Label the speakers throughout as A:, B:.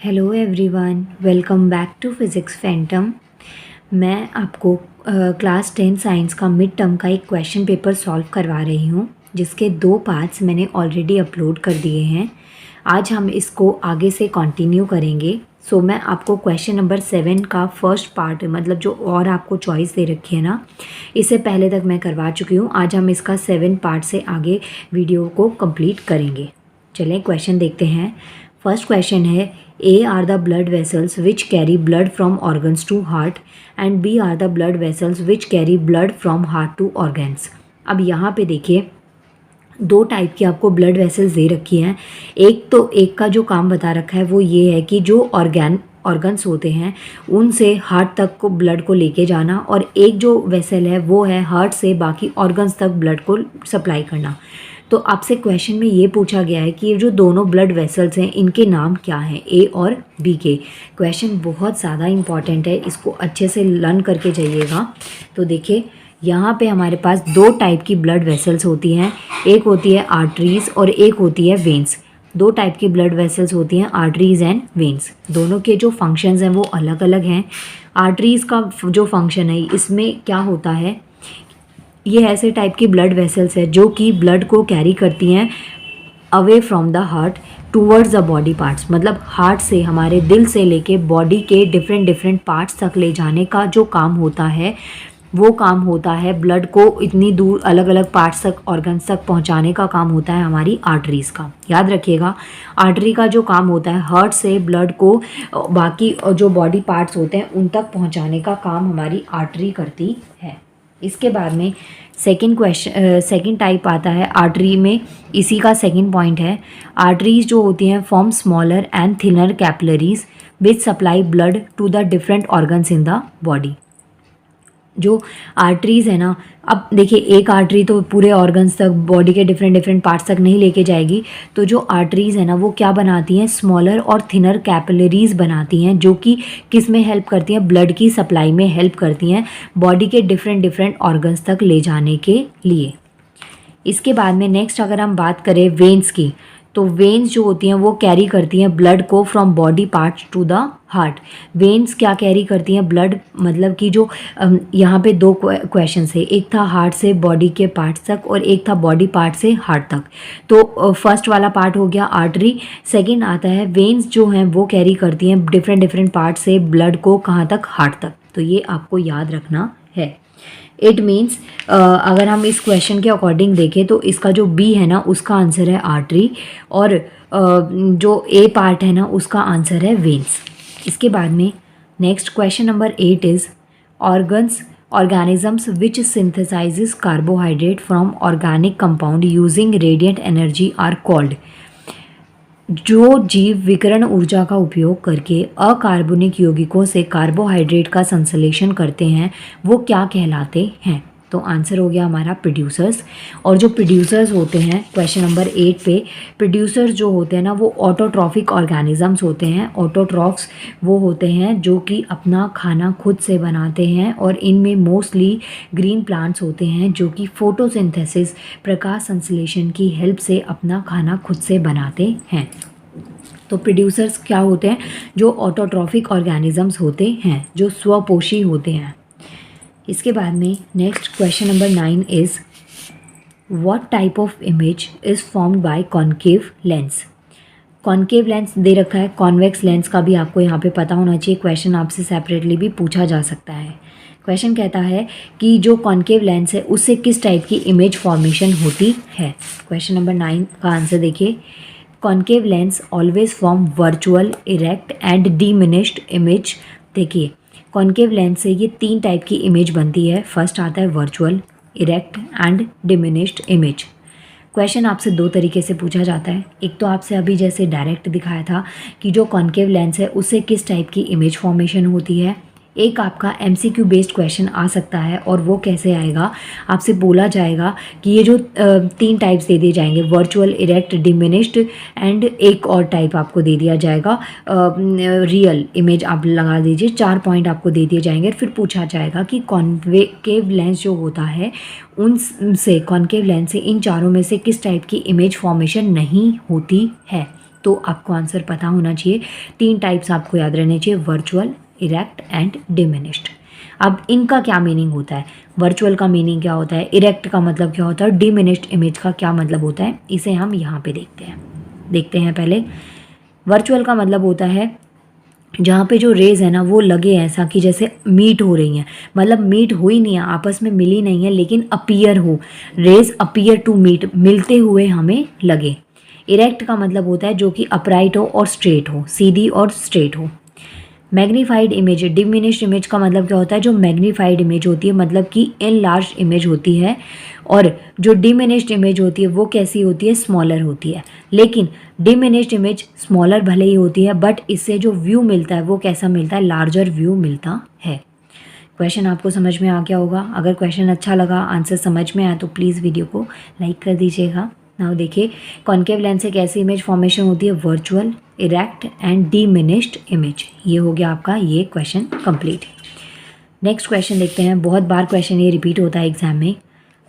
A: Hello everyone, welcome back to physics phantom. मैं आपको class 10 science का मिड टर्म का एक क्वेश्चन पेपर सॉल्व करवा रही हूँ, जिसके 2 पार्ट्स मैंने ऑलरेडी अपलोड कर दिए हैं। आज हम इसको आगे से कंटिन्यू करेंगे। मैं आपको क्वेश्चन नंबर 7 का फर्स्ट पार्ट, मतलब जो और आपको चॉइस दे रखी है ना, इससे पहले तक मैं करवा चुकी हूँ। आज हम इसका 7 पार्ट से आगे वीडियो को कंप्लीट करेंगे। चलें क्वेश्चन देखते हैं। फर्स्ट क्वेश्चन है, A are the blood vessels which carry blood from organs to heart and B are the blood vessels which carry blood from heart to organs। अब यहाँ पे देखिए, 2 टाइप की आपको ब्लड वेसल्स दे रखी हैं। एक का जो काम बता रखा है वो ये है कि जो ऑर्गन्स होते हैं उनसे हार्ट तक को ब्लड को लेके जाना, और एक जो वेसल है वो है हार्ट से बाकी ऑर्गन्स तक ब्लड को सप्लाई करना। तो आपसे क्वेश्चन में ये पूछा गया है कि ये जो दोनों ब्लड वेसल्स हैं इनके नाम क्या हैं, ए और बी के। क्वेश्चन बहुत ज़्यादा इम्पॉर्टेंट है, इसको अच्छे से लर्न करके जाइएगा। तो देखिए, यहाँ पे हमारे पास 2 टाइप की ब्लड वेसल्स होती हैं। एक होती है आर्टरीज़ और एक होती है वेन्स। 2 टाइप की ब्लड वेसल्स होती हैं, आर्टरीज़ एंड वेन्स। दोनों के जो फंक्शंस हैं वो अलग अलग हैं। आर्टरीज़ का जो फंक्शन है, इसमें क्या होता है, ये ऐसे टाइप की ब्लड वेसल्स है जो कि ब्लड को कैरी करती हैं away from the heart towards the body parts. मतलब हार्ट से, हमारे दिल से लेके बॉडी के डिफरेंट पार्ट्स तक ले जाने का जो काम होता है, वो काम होता है ब्लड को इतनी दूर अलग अलग पार्ट्स तक, ऑर्गन्स तक पहुंचाने का काम होता है हमारी आर्टरीज़ का। याद रखिएगा, आर्टरी का जो काम होता है हार्ट से ब्लड को बाकी जो बॉडी पार्ट्स होते हैं उन तक पहुंचाने का काम हमारी आर्टरी करती है। इसके बाद में सेकंड टाइप आता है आर्टरी में। इसी का सेकंड पॉइंट है, आर्टरीज जो होती हैं form smaller and thinner capillaries which supply blood to the different organs in the body. जो आर्टरीज़ है ना, अब देखिए, एक आर्टरी तो पूरे ऑर्गन्स तक, बॉडी के डिफरेंट पार्ट्स तक नहीं लेके जाएगी। तो जो आर्टरीज़ है ना वो क्या बनाती हैं, स्मॉलर और थिनर कैपिलरीज बनाती हैं, जो कि किस में हेल्प करती हैं, ब्लड की सप्लाई में हेल्प करती हैं बॉडी के डिफरेंट ऑर्गन्स तक ले जाने के लिए। इसके बाद में नेक्स्ट अगर हम बात करें वेन्स की, तो वेन्स जो होती हैं वो कैरी करती हैं ब्लड को from body parts to the heart. Veins क्या कैरी करती हैं, ब्लड, मतलब कि जो यहाँ पे 2 क्वेश्चन है, एक था हार्ट से बॉडी के पार्ट्स तक और एक था बॉडी पार्ट से हार्ट तक। तो फर्स्ट वाला पार्ट हो गया आर्टरी। सेकंड आता है वेन्स जो हैं वो कैरी करती हैं डिफरेंट पार्ट से ब्लड को कहाँ तक, हार्ट तक। तो ये आपको याद रखना है। इट मीन्स अगर हम इस क्वेश्चन के अकॉर्डिंग देखें तो इसका जो बी है ना उसका आंसर है आर्टरी, और जो ए पार्ट है ना उसका आंसर है वेन्स। इसके बाद में next question number 8 is organisms which synthesises carbohydrate from organic compound using radiant energy are called. जो जीव विकिरण ऊर्जा का उपयोग करके अकार्बनिक यौगिकों से कार्बोहाइड्रेट का संश्लेषण करते हैं वो क्या कहलाते हैं। तो आंसर हो गया हमारा प्रोड्यूसर्स। और जो प्रोड्यूसर्स होते हैं क्वेश्चन नंबर 8 पे, प्रोड्यूसर्स जो होते हैं ना वो ऑटोट्रॉफिक ऑर्गेनिजम्स होते हैं। ऑटोट्रॉफ्स वो होते हैं जो कि अपना खाना खुद से बनाते हैं, और इनमें मोस्टली ग्रीन प्लांट्स होते हैं जो कि फोटोसिंथेसिस, प्रकाश संश्लेषण की हेल्प से अपना खाना खुद से बनाते हैं। तो प्रोड्यूसर्स क्या होते हैं, जो ऑटोट्रॉफिक ऑर्गेनिजम्स होते हैं, जो स्वपोषी होते हैं। इसके बाद में next question number 9 is what type of image is formed by concave lens. Concave lens दे रखा है, कॉन्वेक्स लेंस का भी आपको यहाँ पे पता होना चाहिए। क्वेश्चन आपसे सेपरेटली भी पूछा जा सकता है। क्वेश्चन कहता है कि जो कॉन्केव लेंस है उससे किस टाइप की इमेज फॉर्मेशन होती है। क्वेश्चन नंबर 9 का आंसर देखिए, concave lens always form virtual, erect and diminished image. देखिए, कॉन्केव लेंस से ये 3 टाइप की इमेज बनती है। फर्स्ट आता है virtual, erect and diminished image. Question आपसे 2 तरीके से पूछा जाता है। एक तो आपसे अभी जैसे डायरेक्ट दिखाया था कि जो कॉन्केव लेंस है उससे किस टाइप की इमेज फॉर्मेशन होती है। एक आपका MCQ बेस्ड क्वेश्चन आ सकता है, और वो कैसे आएगा, आपसे बोला जाएगा कि ये जो 3 टाइप्स दे दिए जाएंगे, वर्चुअल, इरेक्ट, डिमिनिश्ड, एंड एक और टाइप आपको दे दिया जाएगा रियल इमेज, आप लगा दीजिए। 4 पॉइंट आपको दे दिए जाएंगे। फिर पूछा जाएगा कि कॉन्केव लेंस जो होता है उनसे, कॉन्केव लेंस से इन चारों में से किस टाइप की इमेज फॉर्मेशन नहीं होती है। तो आपको आंसर पता होना चाहिए। 3 टाइप्स आपको याद रहने चाहिए, वर्चुअल, इरेक्ट एंड डिमिनिश्ड। अब इनका क्या मीनिंग होता है, वर्चुअल का मीनिंग क्या होता है, इरेक्ट का मतलब क्या होता है, डिमिनिश्ड इमेज का क्या मतलब होता है, इसे हम यहाँ पे देखते हैं पहले। वर्चुअल का मतलब होता है जहाँ पे जो रेज़ है ना वो लगे ऐसा कि जैसे मीट हो रही हैं, मतलब मीट हो ही नहीं है, आपस में मिली नहीं है, लेकिन अपीयर हो, रेज़ अपीयर टू मीट, मिलते हुए हमें लगे। इरेक्ट का मतलब होता है जो कि अपराइट हो और स्ट्रेट हो, सीधी और स्ट्रेट हो। मैग्नीफाइड इमेज, डिमिनिश्ड इमेज का मतलब क्या होता है, जो मैग्नीफाइड इमेज होती है मतलब कि एनलार्ज इमेज होती है, और जो डिमिनिश्ड इमेज होती है वो कैसी होती है, स्मॉलर होती है। लेकिन डिमिनिश्ड इमेज स्मॉलर भले ही होती है बट इससे जो व्यू मिलता है वो कैसा मिलता है, लार्जर व्यू मिलता है। क्वेश्चन आपको समझ में आ गया होगा। अगर क्वेश्चन अच्छा लगा, आंसर समझ में आया तो प्लीज़ वीडियो को लाइक कर दीजिएगा। नाउ देखिए, कॉन्केव लेंस से कैसी इमेज फॉर्मेशन होती है, virtual, erect and diminished image. ये हो गया आपका ये क्वेश्चन कंप्लीट। नेक्स्ट क्वेश्चन देखते हैं, बहुत बार क्वेश्चन ये रिपीट होता है एग्जाम में।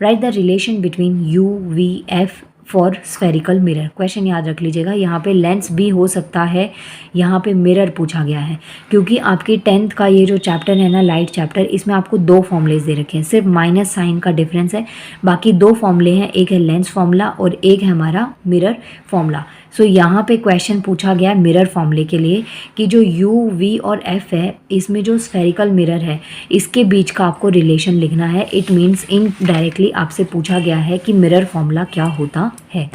A: Right the relation between you V F for spherical mirror. Question याद रख लीजिएगा, यहाँ पे लेंस भी हो सकता है, यहाँ पे मिरर पूछा गया है, क्योंकि आपकी 10th का ये जो चैप्टर है ना, लाइट चैप्टर, इसमें आपको 2 फॉर्मूलेज दे रखे हैं, सिर्फ माइनस साइन का डिफरेंस है, बाकी 2 फॉर्मूले हैं, एक है लेंस फॉर्मूला और एक है हमारा मिरर फॉर्मूला। सो यहाँ पे क्वेश्चन पूछा गया मिरर फॉर्मूले के लिए कि जो यू वी और एफ है, इसमें जो स्फेरिकल मिरर है इसके बीच का आपको रिलेशन लिखना है। इट मीन्स इनडायरेक्टली आपसे पूछा गया है कि मिरर फॉर्मूला क्या होता है।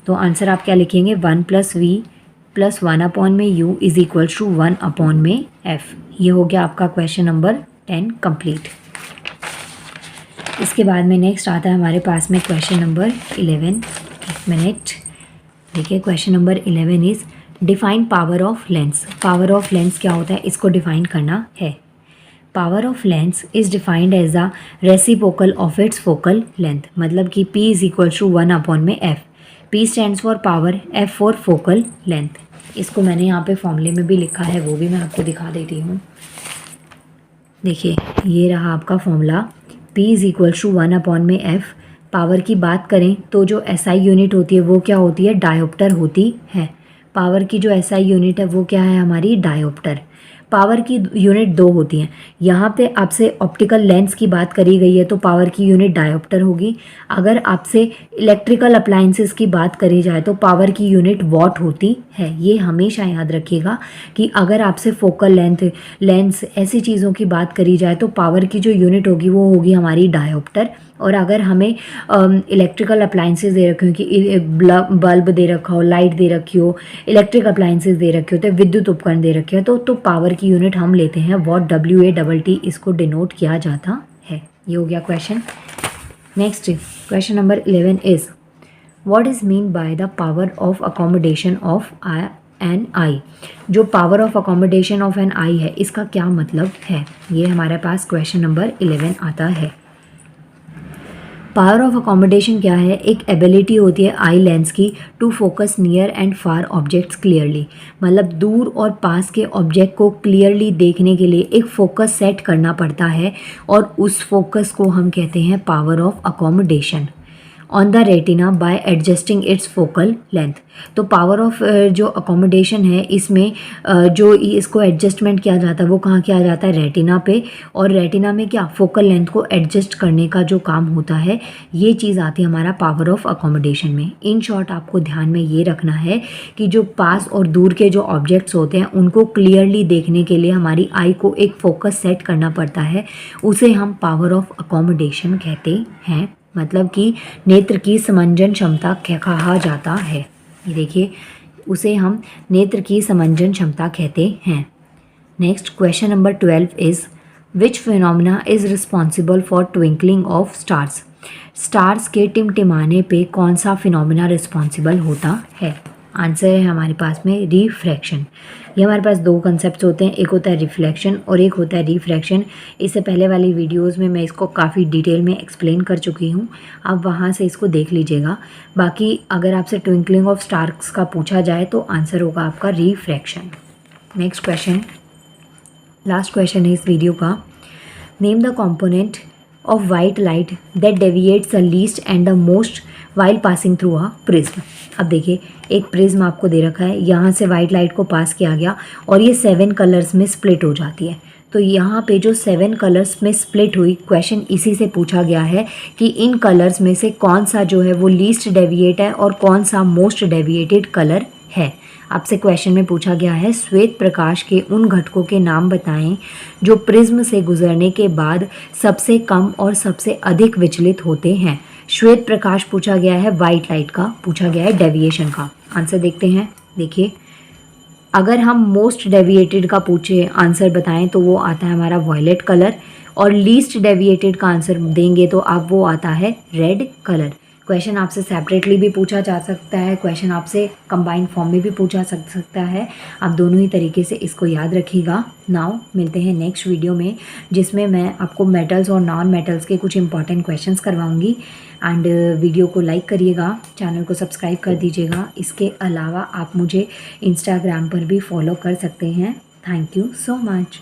A: तो आंसर आप क्या लिखेंगे, 1 + v + 1 अपॉन में u is equal to 1 upon में f। ये हो गया आपका क्वेश्चन नंबर 10 कंप्लीट। इसके बाद में नेक्स्ट आता है हमारे पास में क्वेश्चन नंबर 11। एक मिनट, देखिए question number 11 is define power of lens. Power of lens क्या होता है, इसको डिफाइन करना है। Power of lens is defined as the reciprocal of its focal length, मतलब कि P is equal to 1 upon में F। P stands for power, F for focal length. इसको मैंने यहाँ पे फॉर्मूले में भी लिखा है, वो भी मैं आपको दिखा देती हूँ। देखिए ये रहा आपका formula, P is equal to 1 upon में F। पावर की बात करें तो जो SI यूनिट होती है वो क्या होती है, डायोप्टर होती है। पावर की जो SI यूनिट है वो क्या है, हमारी डायोप्टर। पावर की यूनिट 2 होती हैं, यहाँ पे आपसे ऑप्टिकल लेंस की बात करी गई है तो पावर की यूनिट डायोप्टर होगी। अगर आपसे इलेक्ट्रिकल अप्लायंसेस की बात करी जाए तो पावर की यूनिट वॉट होती है। ये हमेशा याद रखिएगा कि अगर आपसे फोकल लेंस ऐसी चीज़ों की बात करी जाए तो पावर की जो यूनिट होगी वो होगी हमारी डायोप्टर। और अगर हमें इलेक्ट्रिकल अप्लायंसेस दे रखे हो कि बल्ब दे रखा हो, लाइट दे रखी हो, इलेक्ट्रिक अप्लायंसेस दे रखे होते हैं, विद्युत उपकरण दे रखे हो, तो पावर की यूनिट हम लेते हैं वॉट, WATT इसको डिनोट किया जाता है। ये हो गया question. Next question number 11 is what is mean by the power of accommodation of an eye. जो power of accommodation of an eye है इसका क्या मतलब है, ये हमारे पास क्वेश्चन नंबर 11 आता है। पावर ऑफ अकोमोडेशन क्या है, एक एबिलिटी होती है आई लेंस की to focus near and far objects clearly, मतलब दूर और पास के ऑब्जेक्ट को क्लियरली देखने के लिए एक फोकस सेट करना पड़ता है और उस फोकस को हम कहते हैं power of accommodation on the retina bye adjusting it's focal length. तो पावर ऑफ जो अकोमोडेशन है इसमें जो इसको एडजस्टमेंट किया जाता है वो कहाँ किया जाता है, रेटिना पे। और रेटिना में क्या, फोकल लेंथ को एडजस्ट करने का जो काम होता है, ये चीज़ आती है हमारा पावर ऑफ अकोमोडेशन में। इन शॉर्ट आपको ध्यान में ये रखना है कि जो पास और दूर के जो ऑब्जेक्ट्स होते हैं उनको क्लियरली देखने के लिए हमारी आई को एक फोकस सेट करना पड़ता है, उसे हम पावर ऑफ अकोमोडेशन कहते हैं, मतलब कि नेत्र की समंजन क्षमता कहा जाता है। ये देखिए, उसे हम नेत्र की समंजन क्षमता कहते हैं। Next question number 12 is which phenomena is responsible for twinkling of stars. Stars के टिमटिमाने पे कौन सा फिनोमिना रिस्पॉन्सिबल होता है। आंसर है हमारे पास में रिफ्रैक्शन। ये हमारे पास 2 कंसेप्ट होते हैं, एक होता है रिफ्लेक्शन और एक होता है रिफ्रैक्शन। इससे पहले वाली वीडियोस में मैं इसको काफ़ी डिटेल में एक्सप्लेन कर चुकी हूँ, आप वहाँ से इसको देख लीजिएगा। बाकी अगर आपसे ट्विंकलिंग ऑफ स्टार्स का पूछा जाए तो आंसर होगा आपका refraction. Next question, last question है इस वीडियो का। Name the component of white light that deviates the least and the most while passing through a prism. अब देखिए एक प्रिज्म आपको दे रखा है, यहाँ से वाइट लाइट को पास किया गया और ये 7 कलर्स में स्प्लिट हो जाती है। तो यहाँ पे जो 7 कलर्स में स्प्लिट हुई, क्वेश्चन इसी से पूछा गया है कि इन कलर्स में से कौन सा जो है वो लीस्ट डेविएट है और कौन सा मोस्ट डेविएटेड कलर है। आपसे क्वेश्चन में पूछा गया है श्वेत प्रकाश के उन घटकों के नाम बताएं जो प्रिज्म से गुजरने के बाद सबसे कम और सबसे अधिक विचलित होते हैं। श्वेत प्रकाश पूछा गया है, वाइट लाइट का पूछा गया है, डेविएशन का। आंसर देखते हैं। देखिए अगर हम मोस्ट डेविएटेड का पूछे आंसर बताएं तो वो आता है हमारा वॉयलेट कलर, और लीस्ट डेविएटेड का आंसर देंगे तो अब वो आता है रेड कलर। क्वेश्चन आपसे सेपरेटली भी पूछा जा सकता है, क्वेश्चन आपसे कंबाइंड फॉर्म में भी पूछा सकता है। आप दोनों ही तरीके से इसको याद रखिएगा। नाउ मिलते हैं नेक्स्ट वीडियो में, जिसमें मैं आपको मेटल्स और नॉन मेटल्स के कुछ इंपॉर्टेंट क्वेश्चंस करवाऊंगी। एंड वीडियो को लाइक करिएगा, चैनल को सब्सक्राइब कर दीजिएगा। इसके अलावा आप मुझे इंस्टाग्राम पर भी फॉलो कर सकते हैं। Thank you so much.